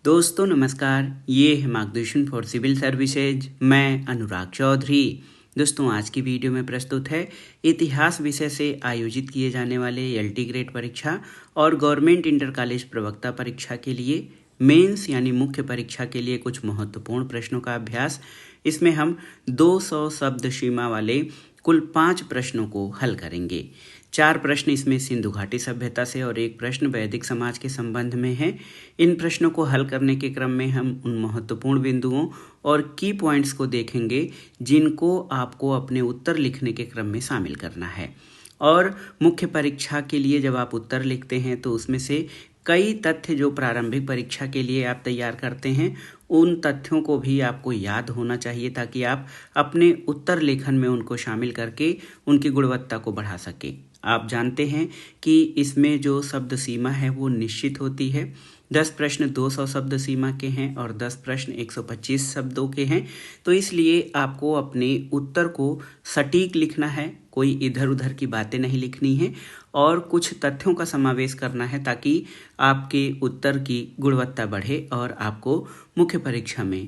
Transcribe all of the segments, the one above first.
दोस्तों नमस्कार, ये है मार्गदर्शन फॉर सिविल सर्विसेज। मैं अनुराग चौधरी। दोस्तों आज की वीडियो में प्रस्तुत है इतिहास विषय से आयोजित किए जाने वाले एलटी ग्रेड परीक्षा और गवर्नमेंट इंटर कॉलेज प्रवक्ता परीक्षा के लिए मेंस यानी मुख्य परीक्षा के लिए कुछ महत्वपूर्ण प्रश्नों का अभ्यास। इसमें हम 200 शब्द सीमा वाले कुल 5 प्रश्नों को हल करेंगे। 4 प्रश्न इसमें सिंधु घाटी सभ्यता से और 1 प्रश्न वैदिक समाज के संबंध में है। इन प्रश्नों को हल करने के क्रम में हम उन महत्वपूर्ण बिंदुओं और की पॉइंट्स को देखेंगे जिनको आपको अपने उत्तर लिखने के क्रम में शामिल करना है। और मुख्य परीक्षा के लिए जब आप उत्तर लिखते हैं तो उसमें से कई तथ्य जो प्रारंभिक परीक्षा के लिए आप तैयार करते हैं उन तथ्यों को भी आपको याद होना चाहिए ताकि आप अपने उत्तर लेखन में उनको शामिल करके उनकी गुणवत्ता को बढ़ा सकें। आप जानते हैं कि इसमें जो शब्द सीमा है वो निश्चित होती है। 10 प्रश्न 200 शब्द सीमा के हैं और 10 प्रश्न 125 शब्दों के हैं। तो इसलिए आपको अपने उत्तर को सटीक लिखना है, कोई इधर उधर की बातें नहीं लिखनी है और कुछ तथ्यों का समावेश करना है ताकि आपके उत्तर की गुणवत्ता बढ़े और आपको मुख्य परीक्षा में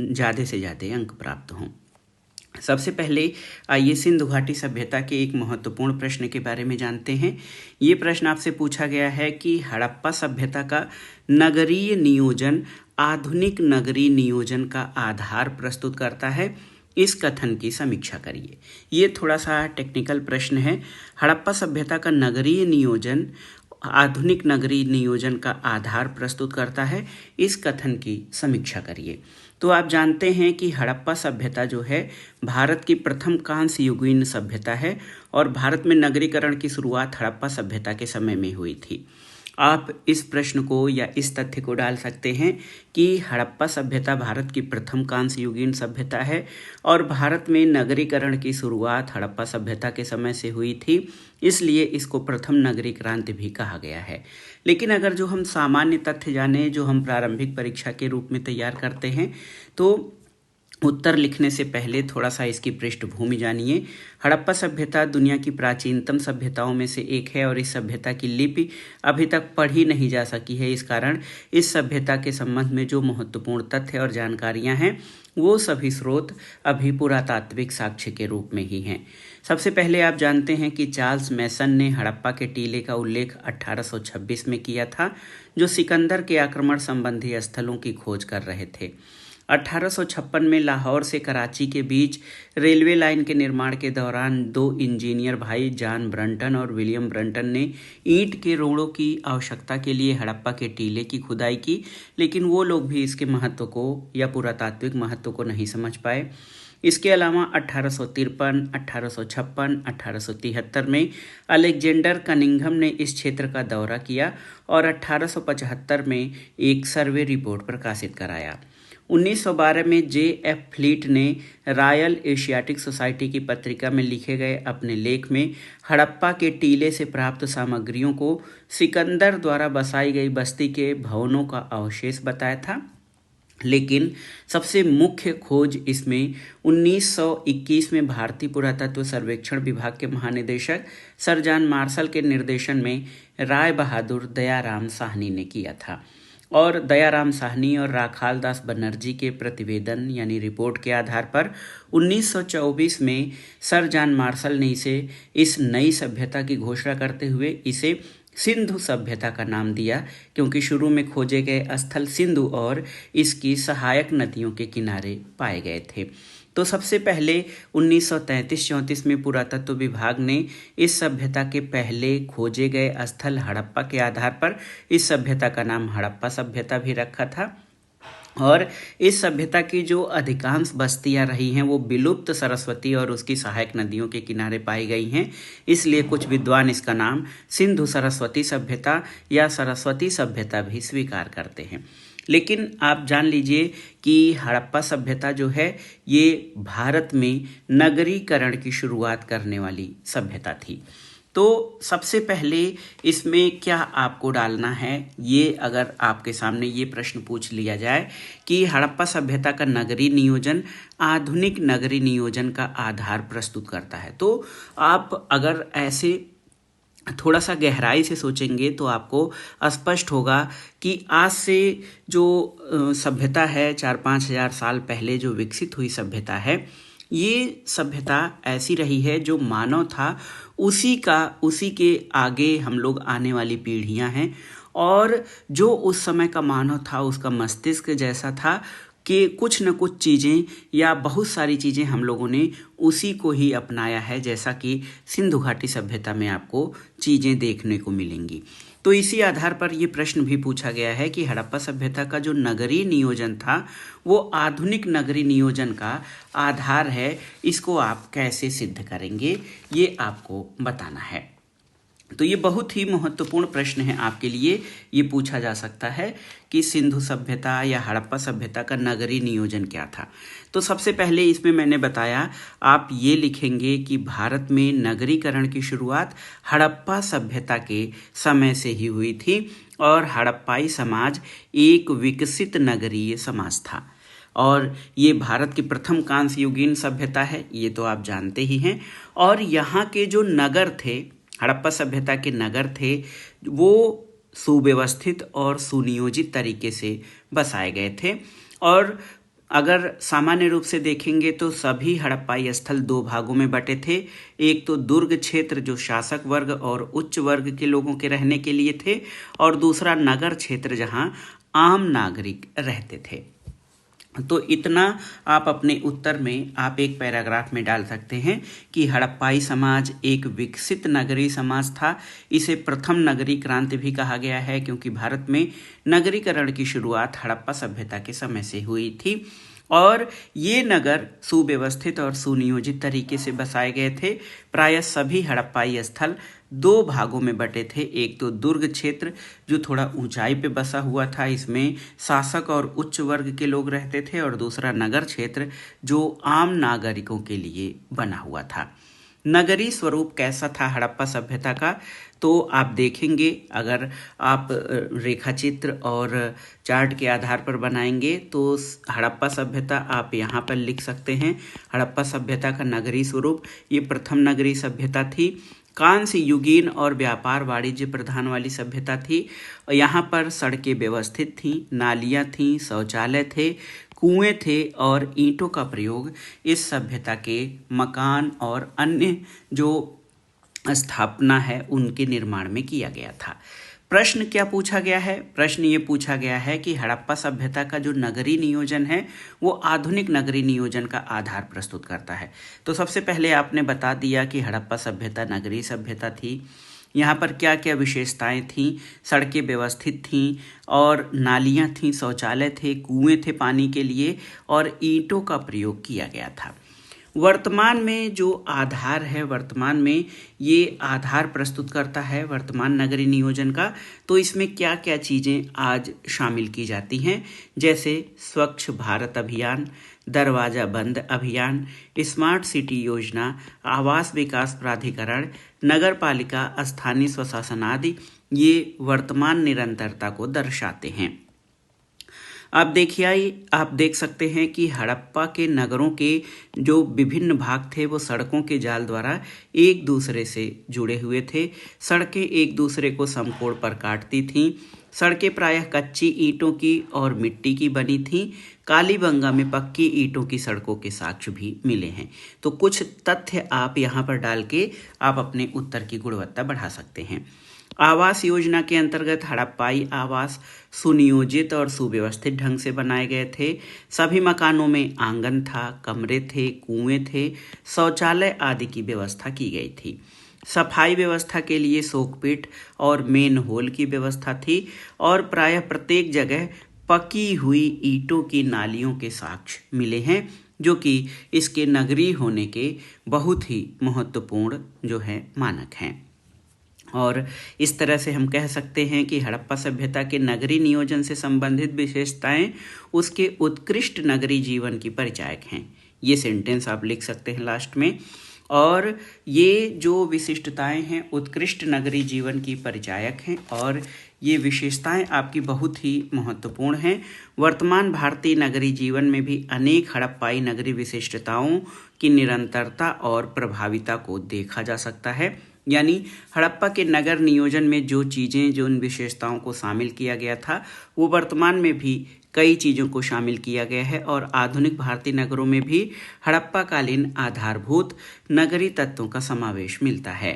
ज़्यादा से ज़्यादा अंक प्राप्त हों। सबसे पहले आइए सिंधु घाटी सभ्यता के एक महत्वपूर्ण प्रश्न के बारे में जानते हैं। ये प्रश्न आपसे पूछा गया है कि हड़प्पा सभ्यता का नगरीय नियोजन आधुनिक नगरीय नियोजन का आधार प्रस्तुत करता है। इस कथन की समीक्षा करिए। ये थोड़ा सा टेक्निकल प्रश्न है। हड़प्पा सभ्यता का नगरीय नियोजन आधुनिक नगरीय नियोजन का आधार प्रस्तुत करता है। इस कथन की समीक्षा करिए। तो आप जानते हैं कि हड़प्पा सभ्यता जो है भारत की प्रथम कांस्य युगीन सभ्यता है और भारत में नगरीकरण की शुरुआत हड़प्पा सभ्यता के समय में हुई थी। आप इस प्रश्न को या इस तथ्य को डाल सकते हैं कि हड़प्पा सभ्यता भारत की प्रथम कांस्य युगीन सभ्यता है और भारत में नगरीकरण की शुरुआत हड़प्पा सभ्यता के समय से हुई थी, इसलिए इसको प्रथम नगरीय क्रांति भी कहा गया है। लेकिन अगर जो हम सामान्य तथ्य जाने जो हम प्रारंभिक परीक्षा के रूप में तैयार करते हैं तो उत्तर लिखने से पहले थोड़ा सा इसकी पृष्ठभूमि जानिए। हड़प्पा सभ्यता दुनिया की प्राचीनतम सभ्यताओं में से एक है और इस सभ्यता की लिपि अभी तक पढ़ी नहीं जा सकी है। इस कारण इस सभ्यता के संबंध में जो महत्वपूर्ण तथ्य और जानकारियां हैं वो सभी स्रोत अभी पुरातात्विक साक्ष्य के रूप में ही हैं। सबसे पहले आप जानते हैं कि चार्ल्स मैसन ने हड़प्पा के टीले का उल्लेख 1826 में किया था, जो सिकंदर के आक्रमण संबंधी स्थलों की खोज कर रहे थे। 1856 में लाहौर से कराची के बीच रेलवे लाइन के निर्माण के दौरान 2 इंजीनियर भाई जॉन ब्रंटन और विलियम ब्रंटन ने ईंट के रोड़ों की आवश्यकता के लिए हड़प्पा के टीले की खुदाई की, लेकिन वो लोग भी इसके महत्व को या पुरातात्विक महत्व को नहीं समझ पाए। इसके अलावा 1853, 1856, 1873 में अलेक्जेंडर कनिंघम ने इस क्षेत्र का दौरा किया और 1875 में एक सर्वे रिपोर्ट प्रकाशित कराया। 1912 में J.F. फ्लीट ने रॉयल एशियाटिक सोसाइटी की पत्रिका में लिखे गए अपने लेख में हड़प्पा के टीले से प्राप्त सामग्रियों को सिकंदर द्वारा बसाई गई बस्ती के भवनों का अवशेष बताया था। लेकिन सबसे मुख्य खोज इसमें 1921 में भारतीय पुरातत्व सर्वेक्षण विभाग के महानिदेशक सर जॉन मार्शल के निर्देशन में राय बहादुर दयाराम साहनी ने किया था और दयाराम साहनी और राखाल दास बनर्जी के प्रतिवेदन यानी रिपोर्ट के आधार पर 1924 में सर जॉन मार्शल ने इस नई सभ्यता की घोषणा करते हुए इसे सिंधु सभ्यता का नाम दिया, क्योंकि शुरू में खोजे गए स्थल सिंधु और इसकी सहायक नदियों के किनारे पाए गए थे। तो सबसे पहले 1933-34 में पुरातत्व विभाग ने इस सभ्यता के पहले खोजे गए स्थल हड़प्पा के आधार पर इस सभ्यता का नाम हड़प्पा सभ्यता भी रखा था और इस सभ्यता की जो अधिकांश बस्तियां रही हैं वो विलुप्त सरस्वती और उसकी सहायक नदियों के किनारे पाई गई हैं, इसलिए कुछ विद्वान इसका नाम सिंधु सरस्वती सभ्यता या सरस्वती सभ्यता भी स्वीकार करते हैं। लेकिन आप जान लीजिए कि हड़प्पा सभ्यता जो है ये भारत में नगरीकरण की शुरुआत करने वाली सभ्यता थी। तो सबसे पहले इसमें क्या आपको डालना है, ये अगर आपके सामने ये प्रश्न पूछ लिया जाए कि हड़प्पा सभ्यता का नगरीय नियोजन आधुनिक नगरीय नियोजन का आधार प्रस्तुत करता है, तो आप अगर ऐसे थोड़ा सा गहराई से सोचेंगे तो आपको स्पष्ट होगा कि आज से जो सभ्यता है 4-5 हज़ार साल पहले जो विकसित हुई सभ्यता है, ये सभ्यता ऐसी रही है जो मानव था उसी के आगे हम लोग आने वाली पीढ़ियां हैं। और जो उस समय का मानव था उसका मस्तिष्क जैसा था कि कुछ न कुछ चीज़ें या बहुत सारी चीज़ें हम लोगों ने उसी को ही अपनाया है, जैसा कि सिंधु घाटी सभ्यता में आपको चीज़ें देखने को मिलेंगी। तो इसी आधार पर ये प्रश्न भी पूछा गया है कि हड़प्पा सभ्यता का जो नगरीय नियोजन था वो आधुनिक नगरीय नियोजन का आधार है, इसको आप कैसे सिद्ध करेंगे, ये आपको बताना है। तो ये बहुत ही महत्वपूर्ण प्रश्न है आपके लिए। ये पूछा जा सकता है कि सिंधु सभ्यता या हड़प्पा सभ्यता का नगरीय नियोजन क्या था। तो सबसे पहले इसमें मैंने बताया, आप ये लिखेंगे कि भारत में नगरीकरण की शुरुआत हड़प्पा सभ्यता के समय से ही हुई थी और हड़प्पाई समाज एक विकसित नगरीय समाज था और ये भारत की प्रथम कांस्य युगीन सभ्यता है, ये तो आप जानते ही हैं। और यहाँ के जो नगर थे, हड़प्पा सभ्यता के नगर थे, वो सुव्यवस्थित और सुनियोजित तरीके से बसाए गए थे। और अगर सामान्य रूप से देखेंगे तो सभी हड़प्पाई स्थल दो भागों में बटे थे। एक तो दुर्ग क्षेत्र जो शासक वर्ग और उच्च वर्ग के लोगों के रहने के लिए थे, और दूसरा नगर क्षेत्र जहां आम नागरिक रहते थे। तो इतना आप अपने उत्तर में आप एक पैराग्राफ में डाल सकते हैं कि हड़प्पाई समाज एक विकसित नगरीय समाज था। इसे प्रथम नगरीय क्रांति भी कहा गया है क्योंकि भारत में नगरीकरण की शुरुआत हड़प्पा सभ्यता के समय से हुई थी और ये नगर सुव्यवस्थित और सुनियोजित तरीके से बसाए गए थे। प्रायः सभी हड़प्पाई स्थल दो भागों में बटे थे। एक तो दुर्ग क्षेत्र जो थोड़ा ऊंचाई पे बसा हुआ था, इसमें शासक और उच्च वर्ग के लोग रहते थे, और दूसरा नगर क्षेत्र जो आम नागरिकों के लिए बना हुआ था। नगरीय स्वरूप कैसा था हड़प्पा सभ्यता का, तो आप देखेंगे, अगर आप रेखा चित्र और चार्ट के आधार पर बनाएंगे तो हड़प्पा सभ्यता आप यहाँ पर लिख सकते हैं। हड़प्पा सभ्यता का नगरीय स्वरूप, ये प्रथम नगरीय सभ्यता थी। कांस्य युगीन और व्यापार वाणिज्य प्रधान वाली सभ्यता थी। यहाँ पर सड़कें व्यवस्थित थीं, नालियाँ थीं, शौचालय थे, कुएं थे और ईंटों का प्रयोग इस सभ्यता के मकान और अन्य जो स्थापना है उनके निर्माण में किया गया था। प्रश्न क्या पूछा गया है? प्रश्न ये पूछा गया है कि हड़प्पा सभ्यता का जो नगरीय नियोजन है वो आधुनिक नगरीय नियोजन का आधार प्रस्तुत करता है। तो सबसे पहले आपने बता दिया कि हड़प्पा सभ्यता नगरीय सभ्यता थी। यहाँ पर क्या क्या विशेषताएं थीं? सड़कें व्यवस्थित थीं और नालियाँ थीं, शौचालय थे, कुएं थे पानी के लिए, और ईंटों का प्रयोग किया गया था। वर्तमान में जो आधार है, वर्तमान में ये आधार प्रस्तुत करता है वर्तमान नगरीय नियोजन का। तो इसमें क्या क्या चीज़ें आज शामिल की जाती हैं, जैसे स्वच्छ भारत अभियान, दरवाजा बंद अभियान, स्मार्ट सिटी योजना, आवास विकास प्राधिकरण, नगर पालिका, स्थानीय स्वशासन आदि ये वर्तमान निरंतरता को दर्शाते हैं। आप देखिए, आप देख सकते हैं कि हड़प्पा के नगरों के जो विभिन्न भाग थे वो सड़कों के जाल द्वारा एक दूसरे से जुड़े हुए थे। सड़कें एक दूसरे को समकोण पर काटती थीं। सड़कें प्रायः कच्ची ईंटों की और मिट्टी की बनी थीं। कालीबंगा में पक्की ईंटों की सड़कों के साक्ष्य भी मिले हैं। तो कुछ तथ्य आप यहाँ पर डाल के आप अपने उत्तर की गुणवत्ता बढ़ा सकते हैं। आवास योजना के अंतर्गत हड़प्पाई आवास सुनियोजित और सुव्यवस्थित ढंग से बनाए गए थे। सभी मकानों में आंगन था, कमरे थे, कुएं थे, शौचालय आदि की व्यवस्था की गई थी। सफाई व्यवस्था के लिए सोकपीट और मेन होल की व्यवस्था थी और प्रायः प्रत्येक जगह पकी हुई ईंटों की नालियों के साक्ष्य मिले हैं, जो कि इसके नगरीय होने के बहुत ही महत्वपूर्ण जो है मानक हैं। और इस तरह से हम कह सकते हैं कि हड़प्पा सभ्यता के नगरीय नियोजन से संबंधित विशेषताएं उसके उत्कृष्ट नगरीय जीवन की परिचायक हैं। ये सेंटेंस आप लिख सकते हैं लास्ट में। और ये जो विशिष्टताएं हैं उत्कृष्ट नगरीय जीवन की परिचायक हैं और ये विशेषताएं आपकी बहुत ही महत्वपूर्ण हैं। वर्तमान भारतीय नगरीय जीवन में भी अनेक हड़प्पाई नगरीय विशिष्टताओं की निरंतरता और प्रभाविता को देखा जा सकता है। यानी हड़प्पा के नगर नियोजन में जो चीज़ें, जो उन विशेषताओं को शामिल किया गया था, वो वर्तमान में भी कई चीज़ों को शामिल किया गया है और आधुनिक भारतीय नगरों में भी हड़प्पा कालीन आधारभूत नगरीय तत्वों का समावेश मिलता है।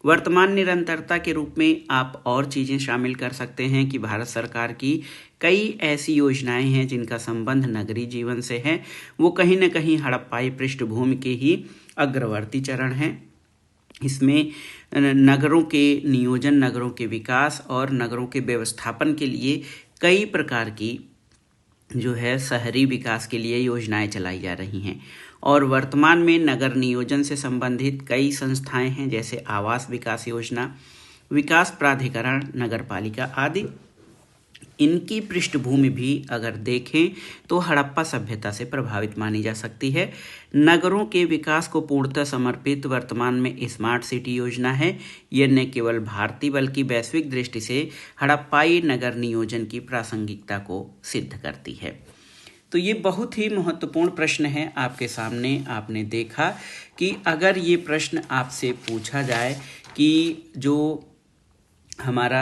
वर्तमान निरंतरता के रूप में आप और चीज़ें शामिल कर सकते हैं कि भारत सरकार की कई ऐसी योजनाएं हैं जिनका संबंध नगरीय जीवन से है। वो कहीं न कहीं हड़प्पाई पृष्ठभूमि के ही अग्रवर्ती चरण हैं। इसमें नगरों के नियोजन, नगरों के विकास और नगरों के व्यवस्थापन के लिए कई प्रकार की जो है शहरी विकास के लिए योजनाएं चलाई जा रही हैं और वर्तमान में नगर नियोजन से संबंधित कई संस्थाएं हैं, जैसे आवास विकास योजना, विकास प्राधिकरण, नगरपालिका आदि। इनकी पृष्ठभूमि भी अगर देखें तो हड़प्पा सभ्यता से प्रभावित मानी जा सकती है। नगरों के विकास को पूर्णतः समर्पित वर्तमान में स्मार्ट सिटी योजना है। यह न केवल भारतीय बल्कि वैश्विक दृष्टि से हड़प्पाई नगर नियोजन की प्रासंगिकता को सिद्ध करती है। तो ये बहुत ही महत्वपूर्ण प्रश्न है आपके सामने। आपने देखा कि अगर ये प्रश्न आपसे पूछा जाए कि जो हमारा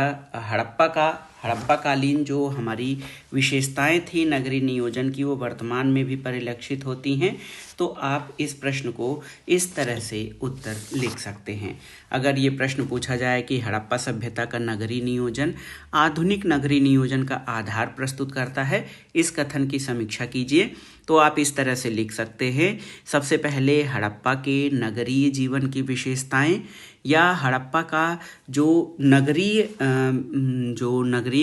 हड़प्पाकालीन जो हमारी विशेषताएं थी नगरीय नियोजन की, वो वर्तमान में भी परिलक्षित होती हैं, तो आप इस प्रश्न को इस तरह से उत्तर लिख सकते हैं। अगर ये प्रश्न पूछा जाए कि हड़प्पा सभ्यता का नगरीय नियोजन आधुनिक नगरीय नियोजन का आधार प्रस्तुत करता है, इस कथन की समीक्षा कीजिए, तो आप इस तरह से लिख सकते हैं। सबसे पहले हड़प्पा के नगरीय जीवन की विशेषताएं या हड़प्पा का जो नगरीय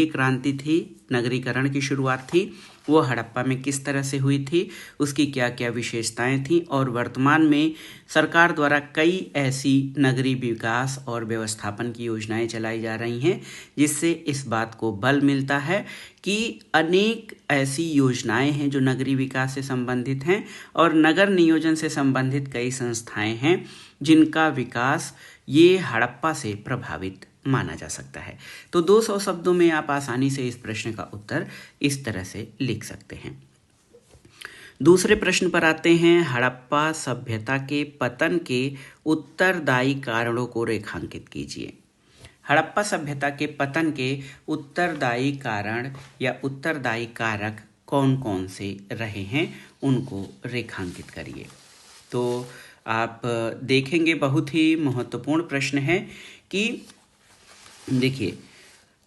क्रांति थी, नगरीकरण की शुरुआत थी, वो हड़प्पा में किस तरह से हुई थी, उसकी क्या क्या विशेषताएं थी और वर्तमान में सरकार द्वारा कई ऐसी नगरीय विकास और व्यवस्थापन की योजनाएं चलाई जा रही हैं, जिससे इस बात को बल मिलता है कि अनेक ऐसी योजनाएं हैं जो नगरीय विकास से संबंधित हैं और नगर नियोजन से संबंधित कई संस्थाएं हैं जिनका विकास ये हड़प्पा से प्रभावित माना जा सकता है। तो 200 शब्दों में आप आसानी से इस प्रश्न का उत्तर इस तरह से लिख सकते हैं। दूसरे प्रश्न पर आते हैं। हड़प्पा सभ्यता के पतन के उत्तरदायी कारणों को रेखांकित कीजिए। हड़प्पा सभ्यता के पतन के उत्तरदायी कारण या उत्तरदायी कारक कौन कौन से रहे हैं, उनको रेखांकित करिए। तो आप देखेंगे बहुत ही महत्वपूर्ण प्रश्न है कि देखिए,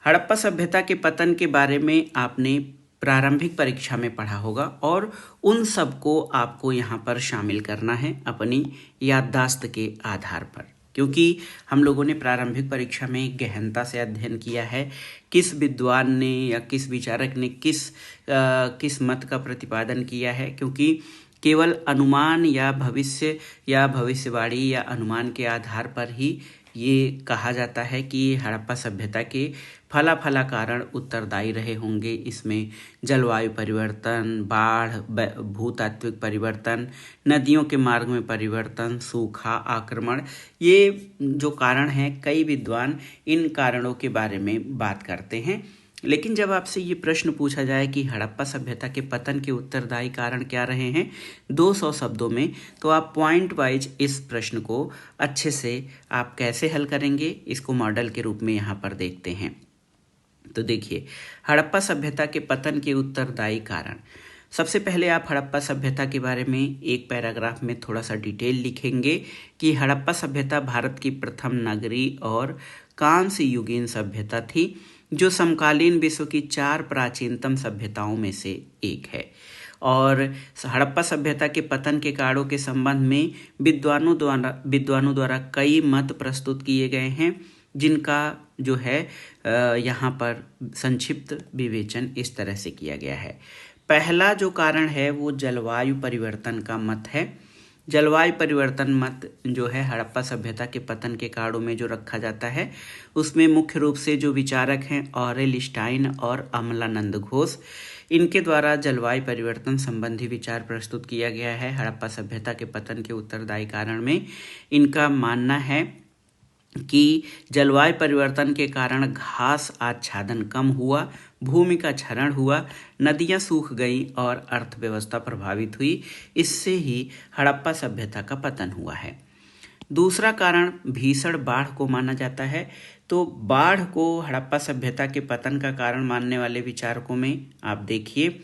हड़प्पा सभ्यता के पतन के बारे में आपने प्रारंभिक परीक्षा में पढ़ा होगा और उन सब को आपको यहाँ पर शामिल करना है अपनी याददाश्त के आधार पर, क्योंकि हम लोगों ने प्रारंभिक परीक्षा में गहनता से अध्ययन किया है किस विद्वान ने या किस विचारक ने किस मत का प्रतिपादन किया है, क्योंकि केवल अनुमान या भविष्य या भविष्यवाणी या अनुमान के आधार पर ही ये कहा जाता है कि हड़प्पा सभ्यता के फला कारण उत्तरदायी रहे होंगे। इसमें जलवायु परिवर्तन, बाढ़, भूतात्विक परिवर्तन, नदियों के मार्ग में परिवर्तन, सूखा, आक्रमण, ये जो कारण हैं, कई विद्वान इन कारणों के बारे में बात करते हैं। लेकिन जब आपसे ये प्रश्न पूछा जाए कि हड़प्पा सभ्यता के पतन के उत्तरदायी कारण क्या रहे हैं 200 शब्दों में, तो आप पॉइंट वाइज इस प्रश्न को अच्छे से आप कैसे हल करेंगे, इसको मॉडल के रूप में यहाँ पर देखते हैं। तो देखिए, हड़प्पा सभ्यता के पतन के उत्तरदायी कारण, सबसे पहले आप हड़प्पा सभ्यता के बारे में एक पैराग्राफ में थोड़ा सा डिटेल लिखेंगे कि हड़प्पा सभ्यता भारत की प्रथम नगरीय और कांस्य युगीन सभ्यता थी जो समकालीन विश्व की 4 प्राचीनतम सभ्यताओं में से एक है। और हड़प्पा सभ्यता के पतन के कारणों के संबंध में विद्वानों द्वारा कई मत प्रस्तुत किए गए हैं, जिनका जो है यहाँ पर संक्षिप्त विवेचन इस तरह से किया गया है। पहला जो कारण है वो जलवायु परिवर्तन का मत है। जलवायु परिवर्तन मत जो है हड़प्पा सभ्यता के पतन के कारणों में जो रखा जाता है, उसमें मुख्य रूप से जो विचारक हैं ऑरेल स्टाइन और अमलानंद घोष, इनके द्वारा जलवायु परिवर्तन संबंधी विचार प्रस्तुत किया गया है। हड़प्पा सभ्यता के पतन के उत्तरदायी कारण में इनका मानना है कि जलवायु परिवर्तन के कारण घास आच्छादन कम हुआ, भूमि का क्षरण हुआ, नदियां सूख गईं और अर्थव्यवस्था प्रभावित हुई। इससे ही हड़प्पा सभ्यता का पतन हुआ है। दूसरा कारण भीषण बाढ़ को माना जाता है। तो बाढ़ को हड़प्पा सभ्यता के पतन का कारण मानने वाले विचारकों में आप देखिए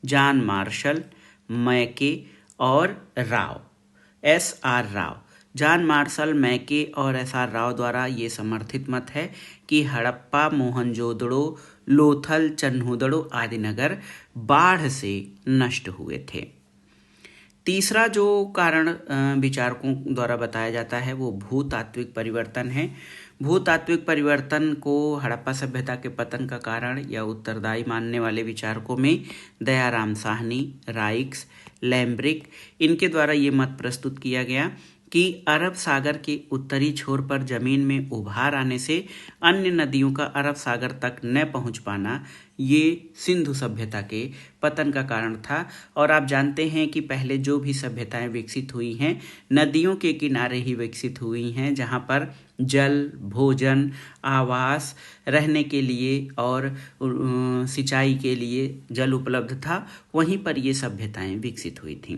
जॉन मार्शल, मैके और Rao, SR. Rao. John Marshall, मैके और एस.आर. राव द्वारा ये समर्थित मत है कि हड़प्पा, मोहनजोदड़ो, लोथल, चन्हुदड़ो आदि नगर बाढ़ से नष्ट हुए थे। तीसरा जो कारण विचारकों द्वारा बताया जाता है वो भूतात्विक परिवर्तन है। भूतात्विक परिवर्तन को हड़प्पा सभ्यता के पतन का कारण या उत्तरदायी मानने वाले विचारकों में दयाराम साहनी, राइक्स, लैम्ब्रिक, इनके द्वारा ये मत प्रस्तुत किया गया कि अरब सागर के उत्तरी छोर पर जमीन में उभार आने से अन्य नदियों का अरब सागर तक न पहुंच पाना ये सिंधु सभ्यता के पतन का कारण था। और आप जानते हैं कि पहले जो भी सभ्यताएं विकसित हुई हैं नदियों के किनारे ही विकसित हुई हैं, जहां पर जल, भोजन, आवास, रहने के लिए और सिंचाई के लिए जल उपलब्ध था, वहीं पर ये सभ्यताएं विकसित हुई थीं।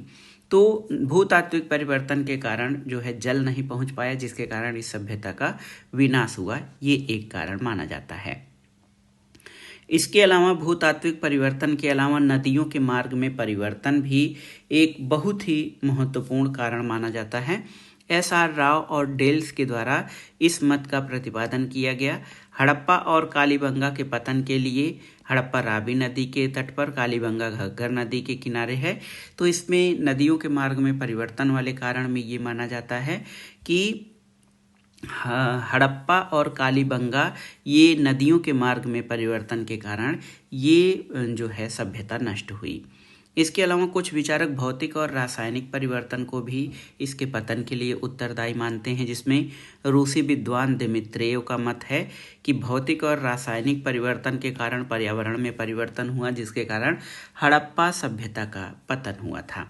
तो भूतात्विक परिवर्तन के कारण जो है जल नहीं पहुंच पाया, जिसके कारण इस सभ्यता का विनाश हुआ, ये एक कारण माना जाता है। इसके अलावा भूतात्विक परिवर्तन के अलावा नदियों के मार्ग में परिवर्तन भी एक बहुत ही महत्वपूर्ण कारण माना जाता है। एस.आर. राव और डेल्स के द्वारा इस मत का प्रतिपादन किया गया। हड़प्पा और कालीबंगा के पतन के लिए हड़प्पा रावी नदी के तट पर, कालीबंगा घग्गर नदी के किनारे है। तो इसमें नदियों के मार्ग में परिवर्तन वाले कारण में ये माना जाता है कि हड़प्पा और कालीबंगा ये नदियों के मार्ग में परिवर्तन के कारण ये जो है सभ्यता नष्ट हुई। इसके अलावा कुछ विचारक भौतिक और रासायनिक परिवर्तन को भी इसके पतन के लिए उत्तरदायी मानते हैं, जिसमें रूसी विद्वान दिमित्रेव का मत है कि भौतिक और रासायनिक परिवर्तन के कारण पर्यावरण में परिवर्तन हुआ, जिसके कारण हड़प्पा सभ्यता का पतन हुआ था।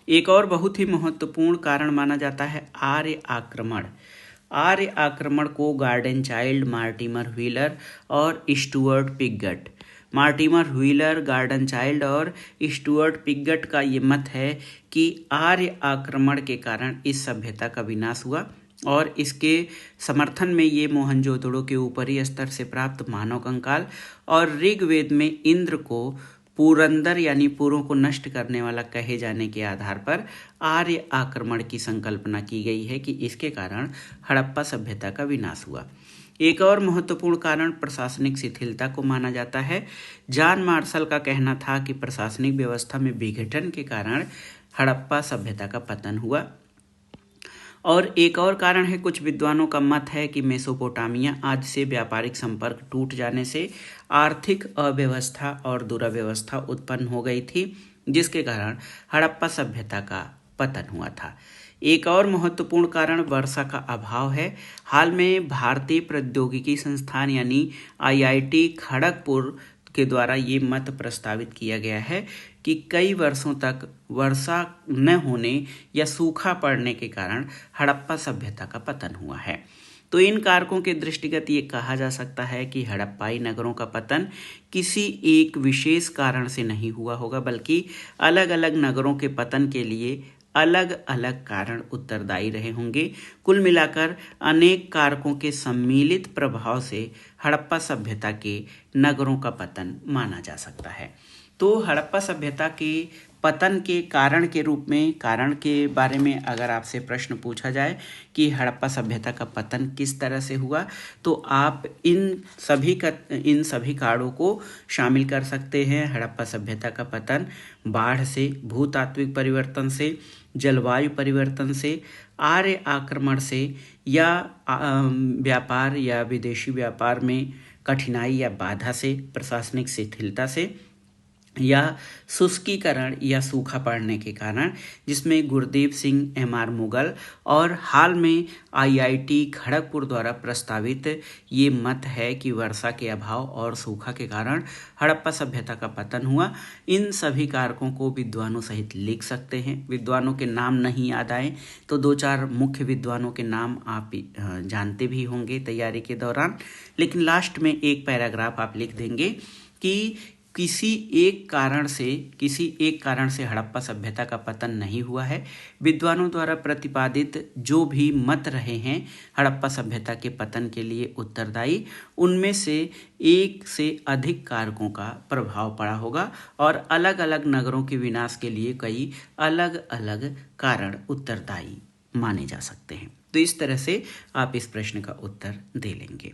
एक और बहुत ही महत्वपूर्ण कारण माना जाता है आर्य आक्रमण। आर्य आक्रमण को गार्डन चाइल्ड, मार्टिमर व्हीलर और Stuart Piggott, Mortimer wheeler, garden child और स्टुअर्ट पिगट का ये मत है कि आर्य आक्रमण के कारण इस सभ्यता का विनाश हुआ। और इसके समर्थन में ये मोहनजोदड़ो के ऊपरी स्तर से प्राप्त मानव कंकाल और ऋग्वेद में इंद्र को पुरंदर यानी पुरों को नष्ट करने वाला कहे जाने के आधार पर आर्य आक्रमण की संकल्पना की गई है कि इसके कारण हड़प्पा सभ्यता का विनाश हुआ। एक और महत्वपूर्ण कारण प्रशासनिक शिथिलता को माना जाता है। जॉन मार्शल का कहना था कि प्रशासनिक व्यवस्था में विघटन के कारण हड़प्पा सभ्यता का पतन हुआ। और एक और कारण है, कुछ विद्वानों का मत है कि मेसोपोटामिया आदि से व्यापारिक संपर्क टूट जाने से आर्थिक अव्यवस्था और दुराव्यवस्था उत्पन्न हो गई थी, जिसके कारण हड़प्पा सभ्यता का पतन हुआ था। एक और महत्वपूर्ण कारण वर्षा का अभाव है। हाल में भारतीय प्रौद्योगिकी संस्थान यानी IIT खड़गपुर के द्वारा ये मत प्रस्तावित किया गया है कि कई वर्षों तक वर्षा न होने या सूखा पड़ने के कारण हड़प्पा सभ्यता का पतन हुआ है। तो इन कारकों के दृष्टिगत ये कहा जा सकता है कि हड़प्पाई नगरों का पतन किसी एक विशेष कारण से नहीं हुआ होगा, बल्कि अलग अलग नगरों के पतन के लिए अलग अलग कारण उत्तरदायी रहे होंगे। कुल मिलाकर अनेक कारकों के सम्मिलित प्रभाव से हड़प्पा सभ्यता के नगरों का पतन माना जा सकता है। तो हड़प्पा सभ्यता के पतन के कारण के रूप में, कारण के बारे में अगर आपसे प्रश्न पूछा जाए कि हड़प्पा सभ्यता का पतन किस तरह से हुआ, तो आप इन सभी कारणों को शामिल कर सकते हैं। हड़प्पा सभ्यता का पतन बाढ़ से, भूतात्विक परिवर्तन से, जलवायु परिवर्तन से, आर्य आक्रमण से, या व्यापार या विदेशी व्यापार में कठिनाई या बाधा से, प्रशासनिक शिथिलता से, या शुष्कीकरण या सूखा पड़ने के कारण, जिसमें गुरदीप सिंह, M.R. मुगल और हाल में IIT खड़गपुर द्वारा प्रस्तावित ये मत है कि वर्षा के अभाव और सूखा के कारण हड़प्पा सभ्यता का पतन हुआ। इन सभी कारकों को विद्वानों सहित लिख सकते हैं। विद्वानों के नाम नहीं याद आए तो 2-4 मुख्य विद्वानों के नाम आप जानते भी होंगे तैयारी के दौरान, लेकिन लास्ट में एक पैराग्राफ आप लिख देंगे कि किसी एक कारण से हड़प्पा सभ्यता का पतन नहीं हुआ है। विद्वानों द्वारा प्रतिपादित जो भी मत रहे हैं हड़प्पा सभ्यता के पतन के लिए उत्तरदायी, उनमें से एक से अधिक कारकों का प्रभाव पड़ा होगा और अलग अलग नगरों के विनाश के लिए कई अलग अलग कारण उत्तरदायी माने जा सकते हैं। तो इस तरह से आप इस प्रश्न का उत्तर दे लेंगे।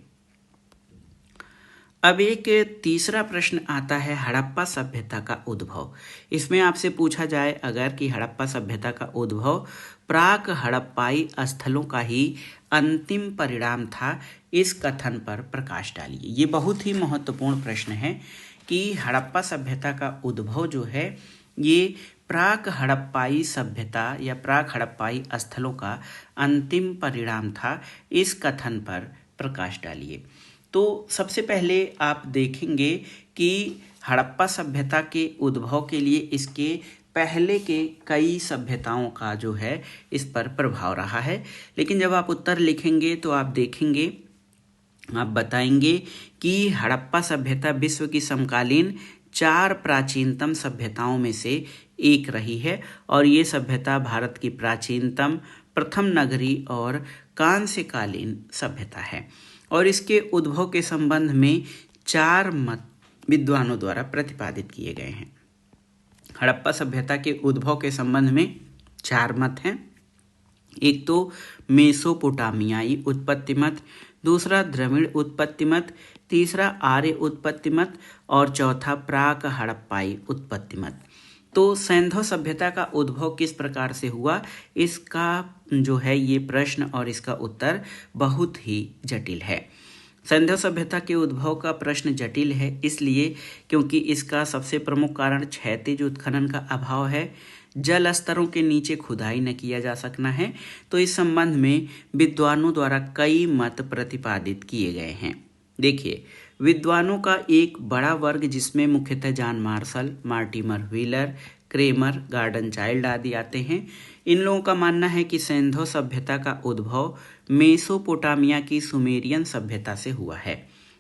अब एक तीसरा प्रश्न आता है हड़प्पा सभ्यता का उद्भव। इसमें आपसे पूछा जाए अगर कि हड़प्पा सभ्यता का उद्भव प्राक हड़प्पाई स्थलों का ही अंतिम परिणाम था, इस कथन पर प्रकाश डालिए। ये बहुत ही महत्वपूर्ण प्रश्न है कि हड़प्पा सभ्यता का उद्भव जो है ये प्राक हड़प्पाई सभ्यता या प्राक हड़प्पाई स्थलों का अंतिम परिणाम था, इस कथन पर प्रकाश डालिए। तो सबसे पहले आप देखेंगे कि हड़प्पा सभ्यता के उद्भव के लिए इसके पहले के कई सभ्यताओं का जो है इस पर प्रभाव रहा है। लेकिन जब आप उत्तर लिखेंगे तो आप देखेंगे, आप बताएंगे कि हड़प्पा सभ्यता विश्व की समकालीन 4 प्राचीनतम सभ्यताओं में से एक रही है और ये सभ्यता भारत की प्राचीनतम, प्रथम नगरी और कांस्यकालीन सभ्यता है। और इसके उद्भव के संबंध में 4 मत विद्वानों द्वारा प्रतिपादित किए गए हैं। हड़प्पा सभ्यता के उद्भव के संबंध में 4 मत हैं। एक तो मेसोपोटामियाई उत्पत्ति मत, दूसरा द्रविड़ उत्पत्ति मत, तीसरा आर्य उत्पत्ति मत और चौथा प्राक हड़प्पाई उत्पत्ति मत। तो सैंधव सभ्यता का उद्भव किस प्रकार से हुआ, इसका जो है ये प्रश्न और इसका उत्तर बहुत ही जटिल है। सैंधव सभ्यता के उद्भव का प्रश्न जटिल है इसलिए क्योंकि इसका सबसे प्रमुख कारण क्षैतिज उत्खनन का अभाव है, जल स्तरों के नीचे खुदाई न किया जा सकना है। तो इस संबंध में विद्वानों द्वारा कई मत प्रतिपादित किए गए हैं। देखिए, विद्वानों का एक बड़ा वर्ग जिसमें मुख्यतः John Marshall, Mortimer Wheeler, Kramer, Gordon Childe आदि आते हैं, इन लोगों का मानना है कि सैंधव सभ्यता का उद्भव मेसोपोटामिया की सुमेरियन सभ्यता से हुआ है।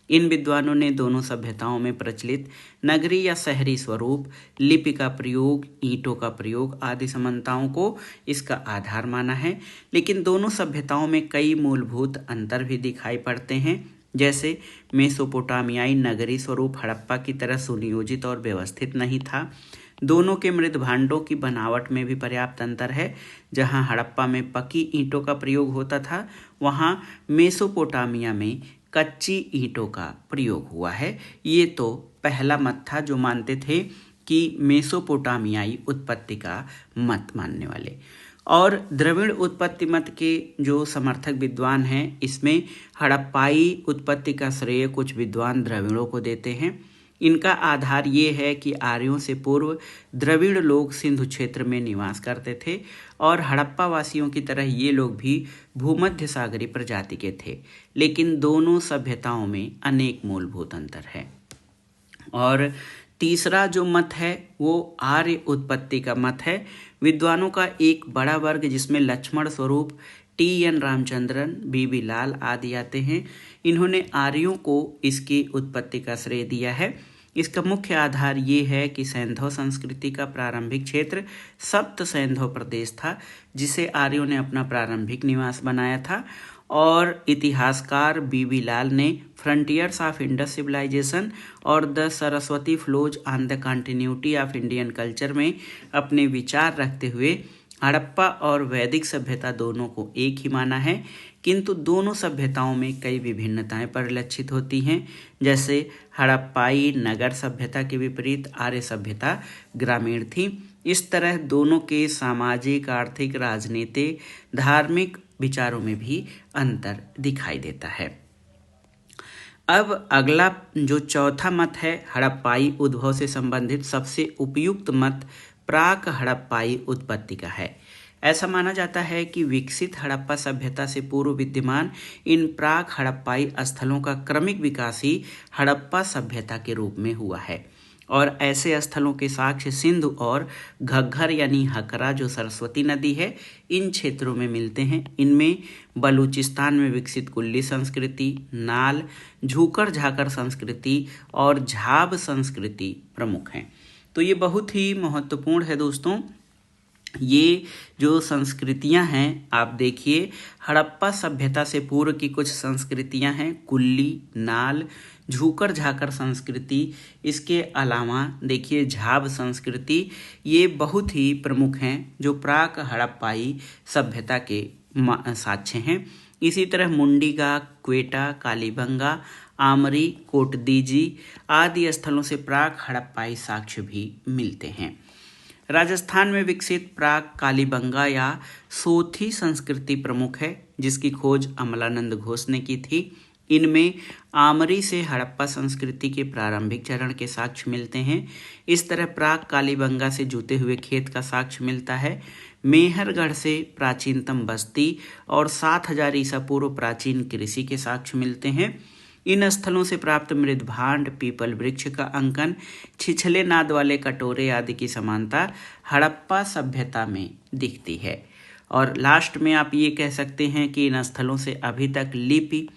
इन विद्वानों ने दोनों सभ्यताओं में प्रचलित नगरी या शहरी स्वरूप, लिपि का प्रयोग, ईंटों का प्रयोग आदि समानताओं को इसका आधार माना है। लेकिन दोनों सभ्यताओं में कई मूलभूत अंतर भी दिखाई पड़ते हैं, जैसे मेसोपोटामियाई नगरी स्वरूप हड़प्पा की तरह सुनियोजित और व्यवस्थित नहीं था। दोनों के मृत भांडों की बनावट में भी पर्याप्त अंतर है। जहां हड़प्पा में पकी ईंटों का प्रयोग होता था, वहां मेसोपोटामिया में कच्ची ईंटों का प्रयोग हुआ है। ये तो पहला मत था जो मानते थे कि मेसोपोटामियाई उत्पत्ति का मत मानने वाले। और द्रविड़ उत्पत्ति मत के जो समर्थक विद्वान हैं, इसमें हड़प्पाई उत्पत्ति का श्रेय कुछ विद्वान द्रविड़ों को देते हैं। इनका आधार ये है कि आर्यों से पूर्व द्रविड़ लोग सिंधु क्षेत्र में निवास करते थे और हड़प्पा वासियों की तरह ये लोग भी भूमध्य सागरीय प्रजाति के थे। लेकिन दोनों सभ्यताओं में अनेक मूलभूत अंतर है। और तीसरा जो मत है वो आर्य उत्पत्ति का मत है। विद्वानों का एक बड़ा वर्ग जिसमें लक्ष्मण स्वरूप, टी.एन. रामचंद्रन, बी.बी. लाल आदि आते हैं, इन्होंने आर्यों को इसकी उत्पत्ति का श्रेय दिया है। इसका मुख्य आधार ये है कि सैंधव संस्कृति का प्रारंभिक क्षेत्र सप्त सैंधव प्रदेश था, जिसे आर्यों ने अपना प्रारंभिक निवास बनाया था। और इतिहासकार बी.बी. लाल ने फ्रंटियर्स ऑफ इंडस सिविलाइजेशन और the Saraswati flows on the continuity of Indian culture में अपने विचार रखते हुए हड़प्पा और वैदिक सभ्यता दोनों को एक ही माना है, किंतु दोनों सभ्यताओं में कई विभिन्नताएं परिलक्षित होती हैं। जैसे हड़प्पाई नगर सभ्यता के विपरीत आर्य सभ्यता ग्रामीण थी। इस तरह दोनों के सामाजिक, आर्थिक, राजनीतिक, धार्मिक विचारों में भी अंतर दिखाई देता है। अब अगला जो चौथा मत है हड़प्पाई उद्भव से संबंधित सबसे उपयुक्त मत प्राक हड़प्पाई उत्पत्ति का है। ऐसा माना जाता है कि विकसित हड़प्पा सभ्यता से पूर्व विद्यमान इन प्राक हड़प्पाई स्थलों का क्रमिक विकास ही हड़प्पा सभ्यता के रूप में हुआ है और ऐसे स्थलों के साक्ष्य सिंधु और घग्गर यानी हकरा जो सरस्वती नदी है इन क्षेत्रों में मिलते हैं। इनमें बलूचिस्तान में विकसित कुल्ली संस्कृति, नाल, झूकर झाकर संस्कृति और झाब संस्कृति प्रमुख हैं। तो ये बहुत ही महत्वपूर्ण है दोस्तों। ये जो संस्कृतियां हैं आप देखिए, हड़प्पा सभ्यता से पूर्व की कुछ संस्कृतियां हैं कुल्ली, नाल, झूकर झाकर संस्कृति। इसके अलावा देखिए झाब संस्कृति, ये बहुत ही प्रमुख हैं जो प्राक हड़प्पाई सभ्यता के साक्ष्य हैं। इसी तरह मुंडीगा, क्वेटा, कालीबंगा, आमरी, कोटदीजी आदि स्थलों से प्राक हड़प्पाई साक्ष्य भी मिलते हैं। राजस्थान में विकसित प्राक कालीबंगा या सोथी संस्कृति प्रमुख है, जिसकी खोज अमलानंद घोष ने की थी। इनमें आमरी से हड़प्पा संस्कृति के प्रारंभिक चरण के साक्ष्य मिलते हैं। इस तरह प्राक कालीबंगा से जुते हुए खेत का साक्ष्य मिलता है। मेहरगढ़ से प्राचीनतम बस्ती और 7000 ईसा पूर्व प्राचीन कृषि के साक्ष्य मिलते हैं। इन स्थलों से प्राप्त मृदभांड, पीपल वृक्ष का अंकन, छिछले नाद वाले कटोरे आदि की समानता हड़प्पा सभ्यता में दिखती है। और लास्ट में आप ये कह सकते हैं कि इन स्थलों से अभी तक लिपि,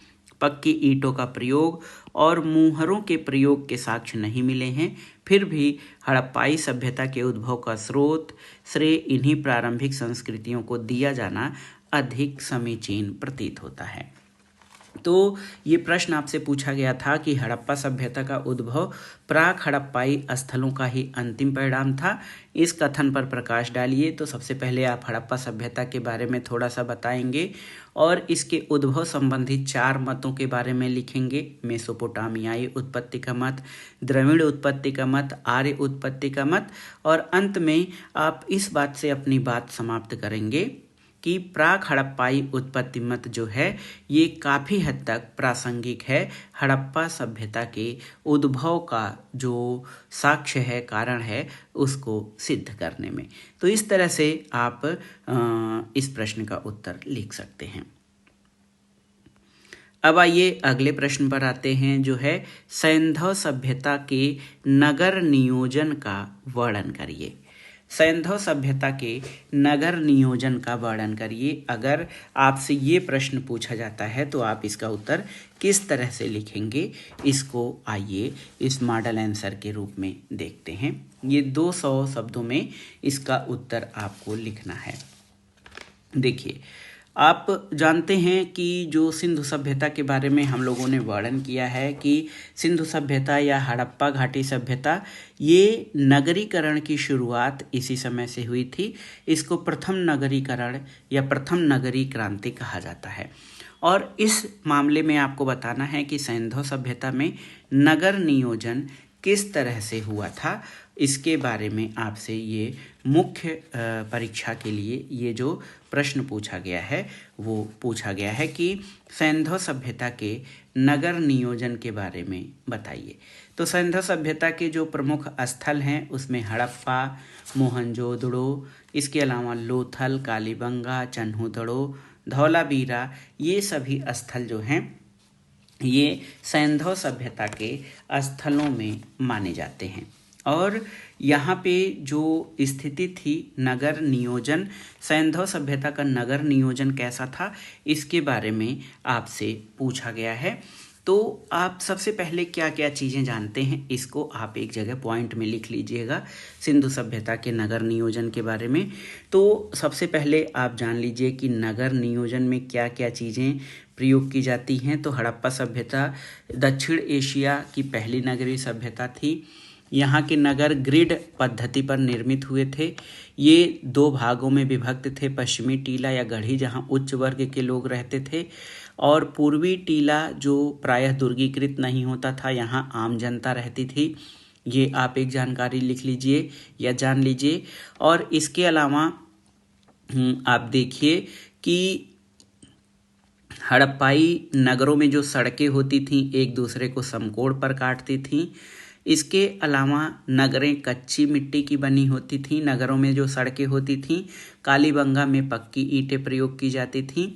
पक्की ईंटों का प्रयोग और मुहरों के प्रयोग के साक्ष्य नहीं मिले हैं। फिर भी हड़प्पाई सभ्यता के उद्भव का स्रोत श्रेय इन्हीं प्रारंभिक संस्कृतियों को दिया जाना अधिक समीचीन प्रतीत होता है। तो ये प्रश्न आपसे पूछा गया था कि हड़प्पा सभ्यता का उद्भव प्राक हड़प्पाई स्थलों का ही अंतिम परिणाम था। इस कथन पर प्रकाश डालिए। तो सबसे पहले आप हड़प्पा सभ्यता के बारे में थोड़ा सा बताएंगे और इसके उद्भव संबंधी 4 मतों के बारे में लिखेंगे। मेसोपोटामियाई उत्पत्ति का मत, द्रविड़ उत्पत्ति का मत, आर्य उत्पत्ति का मत, और अंत में आप इस बात से अपनी बात समाप्त करेंगे कि प्राक हड़प्पाई उत्पत्ति मत जो है ये काफ़ी हद तक प्रासंगिक है हड़प्पा सभ्यता के उद्भव का जो साक्ष्य है, कारण है, उसको सिद्ध करने में। तो इस तरह से आप इस प्रश्न का उत्तर लिख सकते हैं। अब आइए अगले प्रश्न पर आते हैं, जो है सैंधव सभ्यता के नगर नियोजन का वर्णन करिए। सैंधव सभ्यता के नगर नियोजन का वर्णन करिए। अगर आपसे ये प्रश्न पूछा जाता है तो आप इसका उत्तर किस तरह से लिखेंगे, इसको आइए इस मॉडल आंसर के रूप में देखते हैं। ये 200 शब्दों में इसका उत्तर आपको लिखना है। देखिए, आप जानते हैं कि जो सिंधु सभ्यता के बारे में हम लोगों ने वर्णन किया है कि सिंधु सभ्यता या हड़प्पा घाटी सभ्यता ये नगरीकरण की शुरुआत इसी समय से हुई थी। इसको प्रथम नगरीकरण या प्रथम नगरी क्रांति कहा जाता है। और इस मामले में आपको बताना है कि सैंधव सभ्यता में नगर नियोजन किस तरह से हुआ था, इसके बारे में आपसे ये मुख्य परीक्षा के लिए ये जो प्रश्न पूछा गया है वो पूछा गया है कि सैंधव सभ्यता के नगर नियोजन के बारे में बताइए। तो सैंधव सभ्यता के जो प्रमुख स्थल हैं उसमें हड़प्पा, मोहनजोदड़ो, इसके अलावा लोथल, कालीबंगा, चन्हूदड़ो, धौलावीरा, ये सभी स्थल जो हैं ये सैंधव सभ्यता के स्थलों में माने जाते हैं। और यहाँ पे जो स्थिति थी नगर नियोजन, सैंधव सभ्यता का नगर नियोजन कैसा था, इसके बारे में आपसे पूछा गया है। तो आप सबसे पहले क्या क्या चीज़ें जानते हैं, इसको आप एक जगह पॉइंट में लिख लीजिएगा सिंधु सभ्यता के नगर नियोजन के बारे में। तो सबसे पहले आप जान लीजिए कि नगर नियोजन में क्या क्या चीज़ें प्रयोग की जाती हैं। तो हड़प्पा सभ्यता दक्षिण एशिया की पहली नगरीय सभ्यता थी। यहाँ के नगर ग्रिड पद्धति पर निर्मित हुए थे। ये 2 भागों में विभक्त थे, पश्चिमी टीला या गढ़ी जहाँ उच्च वर्ग के लोग रहते थे, और पूर्वी टीला जो प्रायः दुर्गीकृत नहीं होता था, यहाँ आम जनता रहती थी। ये आप एक जानकारी लिख लीजिए या जान लीजिए। और इसके अलावा आप देखिए कि हड़प्पाई नगरों में जो सड़कें होती थीं एक दूसरे को समकोण पर काटती थीं। इसके अलावा नगरें कच्ची मिट्टी की बनी होती थीं। नगरों में जो सड़कें होती थीं कालीबंगा में पक्की ईंटें प्रयोग की जाती थीं।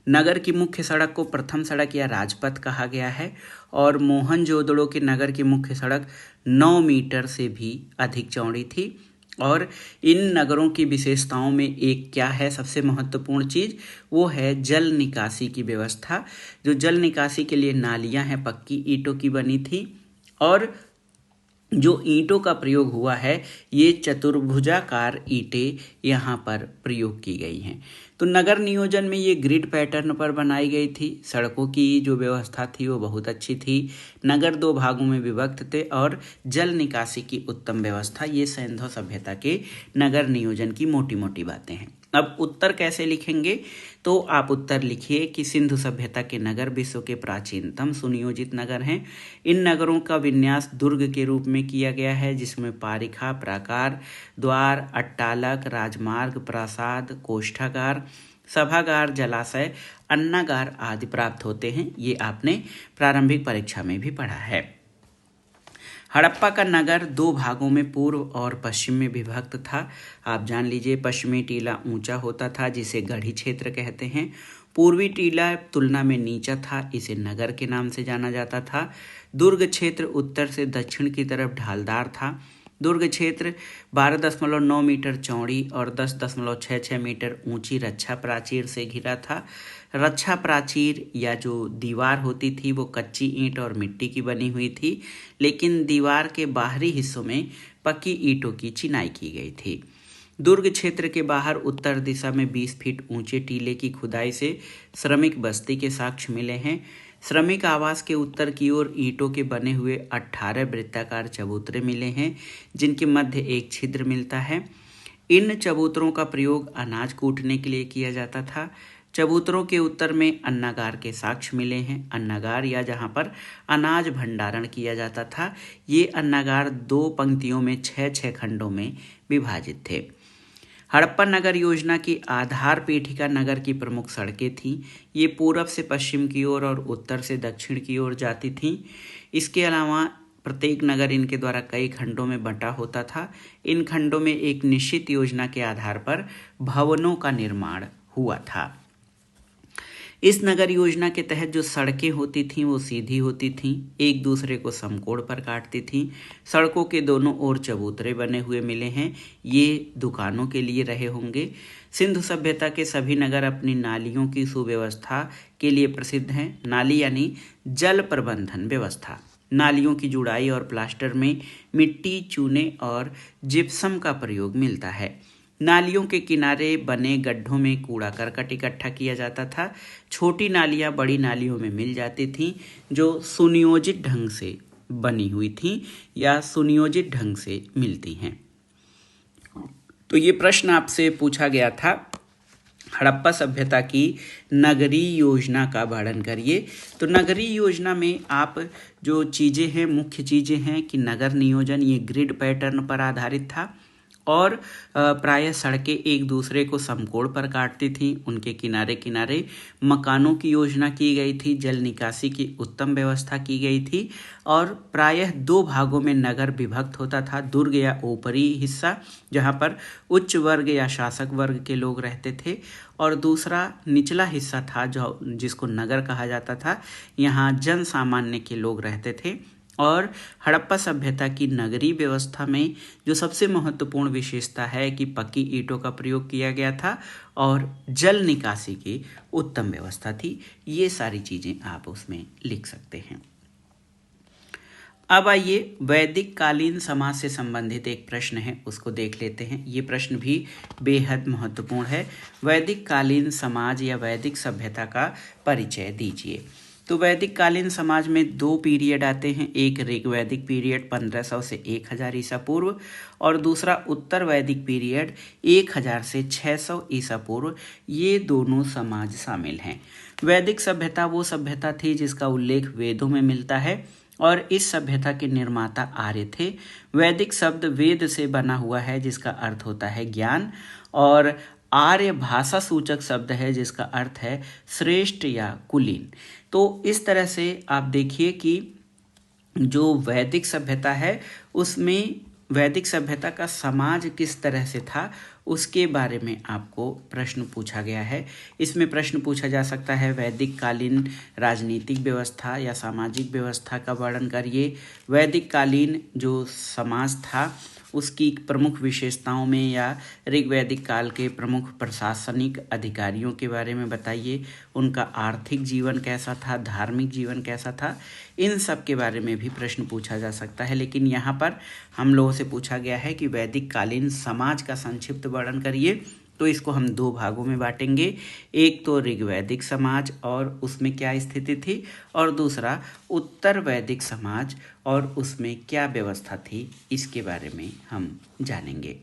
नगर की मुख्य सड़क को प्रथम सड़क या राजपथ कहा गया है और मोहनजोदड़ो के नगर की मुख्य सड़क 9 मीटर से भी अधिक चौड़ी थी। और इन नगरों की विशेषताओं में एक क्या है सबसे महत्वपूर्ण चीज़, वो है जल निकासी की व्यवस्था। जो जल निकासी के लिए नालियां हैं पक्की ईंटों की बनी थी और जो ईंटों का प्रयोग हुआ है ये चतुर्भुजाकार ईंटें यहाँ पर प्रयोग की गई हैं। तो नगर नियोजन में ये ग्रिड पैटर्न पर बनाई गई थी। सड़कों की जो व्यवस्था थी वो बहुत अच्छी थी। नगर 2 भागों में विभक्त थे और जल निकासी की उत्तम व्यवस्था, ये सिंधु सभ्यता के नगर नियोजन की मोटी मोटी बातें हैं। अब उत्तर कैसे लिखेंगे, तो आप उत्तर लिखिए कि सिंधु सभ्यता के नगर विश्व के प्राचीनतम सुनियोजित नगर हैं। इन नगरों का विन्यास दुर्ग के रूप में किया गया है जिसमें पारिखा, प्राकार, द्वार, अट्टालक, राजमार्ग, प्रासाद, कोष्ठागार, सभागार, जलाशय, अन्नागार आदि प्राप्त होते हैं। ये आपने प्रारंभिक परीक्षा में भी पढ़ा है। हड़प्पा का नगर 2 भागों में पूर्व और पश्चिम में विभक्त था। आप जान लीजिए, पश्चिमी टीला ऊंचा होता था जिसे गढ़ी क्षेत्र कहते हैं। पूर्वी टीला तुलना में नीचा था, इसे नगर के नाम से जाना जाता था। दुर्ग क्षेत्र उत्तर से दक्षिण की तरफ ढालदार था। दुर्ग क्षेत्र 12.9 मीटर चौड़ी और 10.66 मीटर ऊंची रक्षा प्राचीर से घिरा था। रक्षा प्राचीर या जो दीवार होती थी वो कच्ची ईंट और मिट्टी की बनी हुई थी, लेकिन दीवार के बाहरी हिस्सों में पक्की ईंटों की चिनाई की गई थी। दुर्ग क्षेत्र के बाहर उत्तर दिशा में 20 फीट ऊंचे टीले की खुदाई से श्रमिक बस्ती के साक्ष्य मिले हैं। श्रमिक आवास के उत्तर की ओर ईंटों के बने हुए 18 वृत्ताकार चबूतरे मिले हैं जिनके मध्य एक छिद्र मिलता है। इन चबूतरों का प्रयोग अनाज कूटने के लिए किया जाता था। चबूतरों के उत्तर में अन्नागार के साक्ष्य मिले हैं। अन्नागार या जहाँ पर अनाज भंडारण किया जाता था, ये अन्नागार 2 पंक्तियों में 6-6 खंडों में विभाजित थे। हड़प्पा नगर योजना की आधार पीठिका नगर की प्रमुख सड़कें थीं। ये पूरब से पश्चिम की ओर और उत्तर से दक्षिण की ओर जाती थीं। इसके अलावा प्रत्येक नगर इनके द्वारा कई खंडों में बंटा होता था। इन खंडों में एक निश्चित योजना के आधार पर भवनों का निर्माण हुआ था। इस नगर योजना के तहत जो सड़कें होती थीं वो सीधी होती थीं, एक दूसरे को समकोण पर काटती थीं। सड़कों के दोनों ओर चबूतरे बने हुए मिले हैं, ये दुकानों के लिए रहे होंगे। सिंधु सभ्यता के सभी नगर अपनी नालियों की सुव्यवस्था के लिए प्रसिद्ध हैं। नाली यानी जल प्रबंधन व्यवस्था। नालियों की जुड़ाई और प्लास्टर में मिट्टी, चूने और जिप्सम का प्रयोग मिलता है। नालियों के किनारे बने गड्ढों में कूड़ा करकट इकट्ठा किया जाता था। छोटी नालियाँ बड़ी नालियों में मिल जाती थीं जो सुनियोजित ढंग से बनी हुई थीं या सुनियोजित ढंग से मिलती हैं। तो ये प्रश्न आपसे पूछा गया था, हड़प्पा सभ्यता की नगरीय योजना का वर्णन करिए। तो नगरीय योजना में आप जो चीज़ें हैं, मुख्य चीज़ें हैं कि नगर नियोजन ये ग्रिड पैटर्न पर आधारित था और प्रायः सड़कें एक दूसरे को समकोण पर काटती थीं। उनके किनारे किनारे मकानों की योजना की गई थी। जल निकासी की उत्तम व्यवस्था की गई थी और प्रायः 2 भागों में नगर विभक्त होता था। दुर्ग या ऊपरी हिस्सा जहाँ पर उच्च वर्ग या शासक वर्ग के लोग रहते थे और दूसरा निचला हिस्सा था जो जिसको नगर कहा जाता था। यहाँ जन सामान्य के लोग रहते थे। और हड़प्पा सभ्यता की नगरीय व्यवस्था में जो सबसे महत्वपूर्ण विशेषता है कि पक्की ईंटों का प्रयोग किया गया था और जल निकासी की उत्तम व्यवस्था थी। ये सारी चीज़ें आप उसमें लिख सकते हैं। अब आइए वैदिक कालीन समाज से संबंधित एक प्रश्न है, उसको देख लेते हैं। ये प्रश्न भी बेहद महत्वपूर्ण है। वैदिक कालीन समाज या वैदिक सभ्यता का परिचय दीजिए। तो वैदिक कालीन समाज में 2 पीरियड आते हैं, एक ऋग्वैदिक पीरियड 1500 से 1000 ईसा पूर्व और दूसरा उत्तर वैदिक पीरियड 1000 से 600 ईसा पूर्व। ये दोनों समाज शामिल हैं। वैदिक सभ्यता वो सभ्यता थी जिसका उल्लेख वेदों में मिलता है और इस सभ्यता के निर्माता आर्य थे। वैदिक शब्द वेद से बना हुआ है जिसका अर्थ होता है ज्ञान और आर्य भाषा सूचक शब्द है जिसका अर्थ है श्रेष्ठ या कुलीन। तो इस तरह से आप देखिए कि जो वैदिक सभ्यता है उसमें वैदिक सभ्यता का समाज किस तरह से था उसके बारे में आपको प्रश्न पूछा गया है। इसमें प्रश्न पूछा जा सकता है वैदिक कालीन राजनीतिक व्यवस्था या सामाजिक व्यवस्था का वर्णन करिए। वैदिक कालीन जो समाज था उसकी प्रमुख विशेषताओं में या ऋग्वैदिक काल के प्रमुख प्रशासनिक अधिकारियों के बारे में बताइए। उनका आर्थिक जीवन कैसा था, धार्मिक जीवन कैसा था, इन सब के बारे में भी प्रश्न पूछा जा सकता है। लेकिन यहाँ पर हम लोगों से पूछा गया है कि वैदिक कालीन समाज का संक्षिप्त वर्णन करिए। तो इसको हम दो भागों में बांटेंगे, एक तो ऋग्वैदिक समाज और उसमें क्या स्थिति थी, और दूसरा उत्तर वैदिक समाज और उसमें क्या व्यवस्था थी, इसके बारे में हम जानेंगे।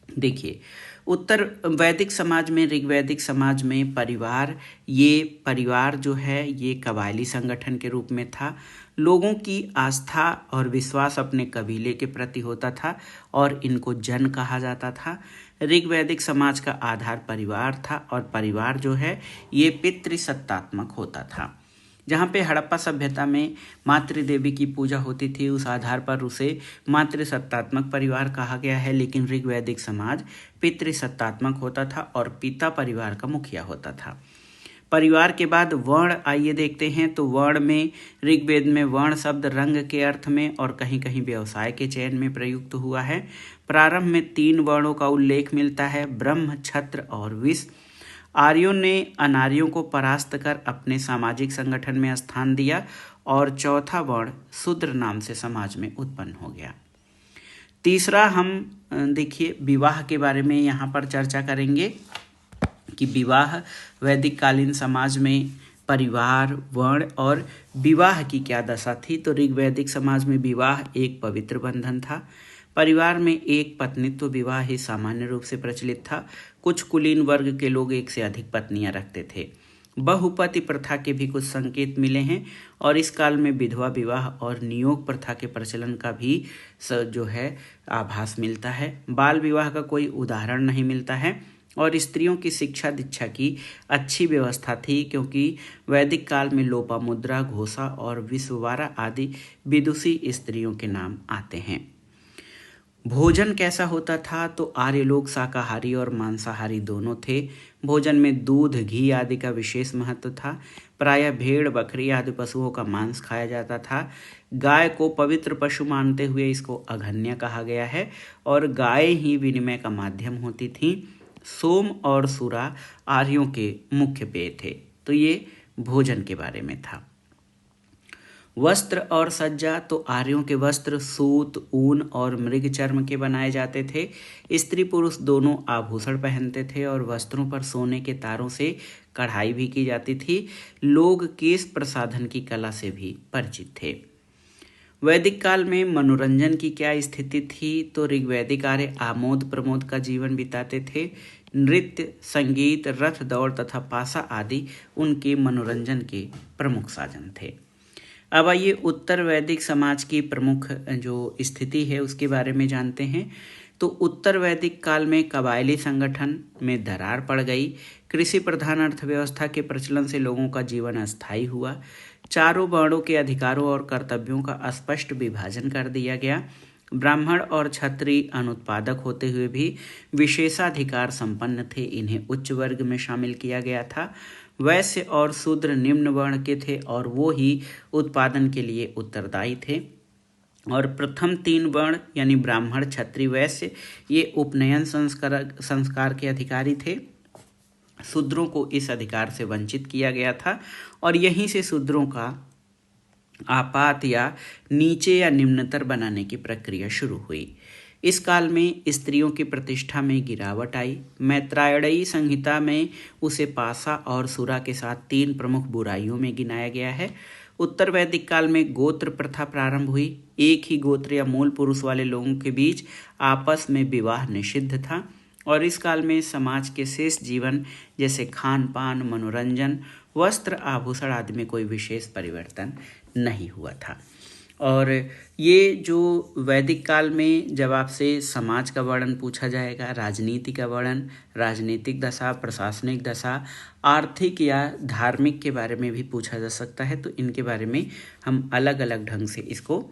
देखिए, उत्तर वैदिक समाज में, ऋग्वैदिक समाज में परिवार जो है ये कबायली संगठन के रूप में था। लोगों की आस्था और विश्वास अपने कबीले के प्रति होता था और इनको जन कहा जाता था। ऋग्वैदिक समाज का आधार परिवार था और परिवार जो है ये पितृसत्तात्मक होता था। जहाँ पे हड़प्पा सभ्यता में मातृदेवी की पूजा होती थी, उस आधार पर उसे मातृसत्तात्मक परिवार कहा गया है। लेकिन ऋग्वैदिक समाज पितृसत्तात्मक होता था और पिता परिवार का मुखिया होता था। परिवार के बाद वर्ण आइए देखते हैं। तो वर्ण में ऋग्वेद में वर्ण शब्द रंग के अर्थ में और कहीं कहीं व्यवसाय के चयन में प्रयुक्त हुआ है। प्रारंभ में 3 वर्णों का उल्लेख मिलता है, ब्रह्म, क्षत्र और विश्व। आर्यों ने अनार्यों को परास्त कर अपने सामाजिक संगठन में स्थान दिया और चौथा वर्ण शूद्र नाम से समाज में उत्पन्न हो गया। तीसरा हम देखिए विवाह के बारे में यहाँ पर चर्चा करेंगे कि विवाह वैदिक कालीन समाज में परिवार, वर्ण और विवाह की क्या दशा थी। तो ऋग्वैदिक समाज में विवाह एक पवित्र बंधन था। परिवार में एक पत्नीत्व विवाह ही सामान्य रूप से प्रचलित था। कुछ कुलीन वर्ग के लोग एक से अधिक पत्नियां रखते थे। बहुपति प्रथा के भी कुछ संकेत मिले हैं और इस काल में विधवा विवाह और नियोग प्रथा के प्रचलन का भी जो है आभास मिलता है। बाल विवाह का कोई उदाहरण नहीं मिलता है और स्त्रियों की शिक्षा दीक्षा की अच्छी व्यवस्था थी, क्योंकि वैदिक काल में लोपामुद्रा, घोषा और विश्ववारा आदि विदुषी स्त्रियों के नाम आते हैं। भोजन कैसा होता था। तो आर्य लोग शाकाहारी और मांसाहारी दोनों थे। भोजन में दूध, घी आदि का विशेष महत्व था। प्रायः भेड़, बकरी आदि पशुओं का मांस खाया जाता था। गाय को पवित्र पशु मानते हुए इसको अघन्य कहा गया है और गाय ही विनिमय का माध्यम होती थी। सोम और सूरा आर्यों के मुख्य पेय थे। तो ये भोजन के बारे में था। वस्त्र और सज्जा। तो आर्यों के वस्त्र सूत, ऊन और मृग चर्म के बनाए जाते थे। स्त्री पुरुष दोनों आभूषण पहनते थे और वस्त्रों पर सोने के तारों से कढ़ाई भी की जाती थी। लोग केश प्रसाधन की कला से भी परिचित थे। वैदिक काल में मनोरंजन की क्या स्थिति थी। तो ऋग्वैदिक आर्य आमोद प्रमोद का जीवन बिताते थे। नृत्य, संगीत, रथ दौड़ तथा पासा आदि उनके मनोरंजन के प्रमुख साधन थे। अब आइए उत्तर वैदिक समाज की प्रमुख जो स्थिति है उसके बारे में जानते हैं। तो उत्तर वैदिक काल में कबायली संगठन में दरार पड़ गई। कृषि प्रधान अर्थव्यवस्था के प्रचलन से लोगों का जीवन अस्थायी हुआ। चारों वर्णों के अधिकारों और कर्तव्यों का स्पष्ट विभाजन कर दिया गया। ब्राह्मण और क्षत्रिय अनुत्पादक होते हुए भी विशेषाधिकार संपन्न थे, इन्हें उच्च वर्ग में शामिल किया गया था। वैश्य और शूद्र निम्न वर्ण के थे और वो ही उत्पादन के लिए उत्तरदायी थे। और प्रथम 3 वर्ण यानी ब्राह्मण, क्षत्रिय, वैश्य ये उपनयन संस्कार के अधिकारी थे। शूद्रों को इस अधिकार से वंचित किया गया था और यहीं से शूद्रों का आपात या नीचे या निम्नतर बनाने की प्रक्रिया शुरू हुई। इस काल में स्त्रियों की प्रतिष्ठा में गिरावट आई। मैत्रायणी संहिता में उसे पासा और सुरा के साथ 3 प्रमुख बुराइयों में गिनाया गया है। उत्तर वैदिक काल में गोत्र प्रथा प्रारंभ हुई। एक ही गोत्र या मूल पुरुष वाले लोगों के बीच आपस में विवाह निषिद्ध था और इस काल में समाज के शेष जीवन जैसे खान पान, मनोरंजन, वस्त्र, आभूषण आदि में कोई विशेष परिवर्तन नहीं हुआ था। और ये जो वैदिक काल में जब आपसे समाज का वर्णन पूछा जाएगा, राजनीति का वर्णन, राजनीतिक दशा, प्रशासनिक दशा, आर्थिक या धार्मिक के बारे में भी पूछा जा सकता है। तो इनके बारे में हम अलग अलग ढंग से इसको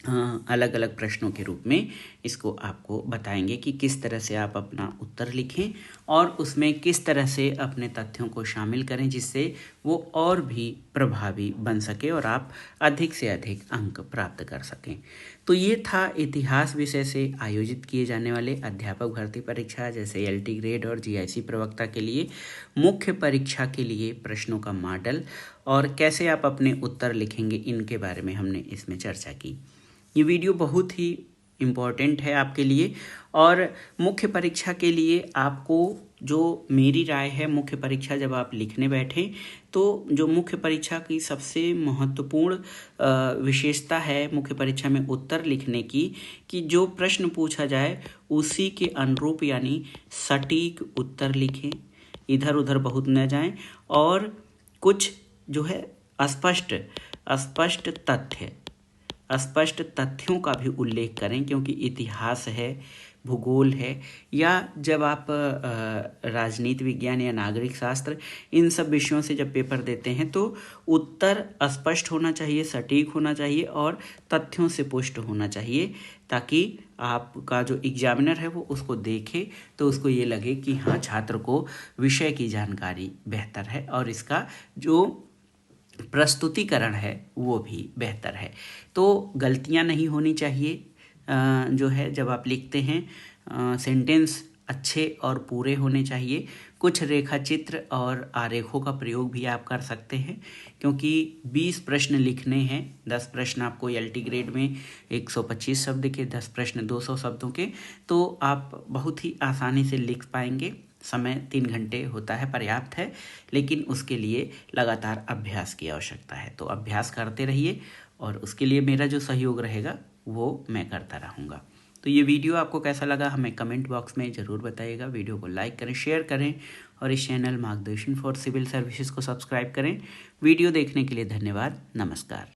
अलग अलग प्रश्नों के रूप में इसको आपको बताएंगे कि किस तरह से आप अपना उत्तर लिखें और उसमें किस तरह से अपने तथ्यों को शामिल करें जिससे वो और भी प्रभावी बन सके और आप अधिक से अधिक अंक प्राप्त कर सकें। तो ये था इतिहास विषय से आयोजित किए जाने वाले अध्यापक भर्ती परीक्षा जैसे LT ग्रेड और GIC प्रवक्ता के लिए मुख्य परीक्षा के लिए प्रश्नों का मॉडल और कैसे आप अपने उत्तर लिखेंगे, इनके बारे में हमने इसमें चर्चा की। ये वीडियो बहुत ही इम्पॉर्टेंट है आपके लिए और मुख्य परीक्षा के लिए आपको जो मेरी राय है, मुख्य परीक्षा जब आप लिखने बैठें तो जो मुख्य परीक्षा की सबसे महत्वपूर्ण विशेषता है मुख्य परीक्षा में उत्तर लिखने की कि जो प्रश्न पूछा जाए उसी के अनुरूप यानी सटीक उत्तर लिखें, इधर उधर बहुत न जाएं और कुछ जो है स्पष्ट तथ्यों का भी उल्लेख करें, क्योंकि इतिहास है, भूगोल है या जब आप राजनीति विज्ञान या नागरिक शास्त्र इन सब विषयों से जब पेपर देते हैं तो उत्तर स्पष्ट होना चाहिए, सटीक होना चाहिए और तथ्यों से पुष्ट होना चाहिए, ताकि आपका जो एग्जामिनर है वो उसको देखे तो उसको ये लगे कि हाँ, छात्र को विषय की जानकारी बेहतर है और इसका जो प्रस्तुतिकरण है वो भी बेहतर है। तो गलतियां नहीं होनी चाहिए, जो है जब आप लिखते हैं सेंटेंस अच्छे और पूरे होने चाहिए। कुछ रेखा चित्र और आरेखों का प्रयोग भी आप कर सकते हैं, क्योंकि 20 प्रश्न लिखने हैं। 10 प्रश्न आपको LT ग्रेड में 125 शब्द के, 10 प्रश्न 200 शब्दों के, तो आप बहुत ही आसानी से लिख पाएंगे। समय 3 घंटे होता है, पर्याप्त है, लेकिन उसके लिए लगातार अभ्यास की आवश्यकता है। तो अभ्यास करते रहिए और उसके लिए मेरा जो सहयोग रहेगा वो मैं करता रहूँगा। तो ये वीडियो आपको कैसा लगा हमें कमेंट बॉक्स में ज़रूर बताइएगा। वीडियो को लाइक करें, शेयर करें और इस चैनल मार्गदर्शन फॉर सिविल सर्विसेज को सब्सक्राइब करें। वीडियो देखने के लिए धन्यवाद। नमस्कार।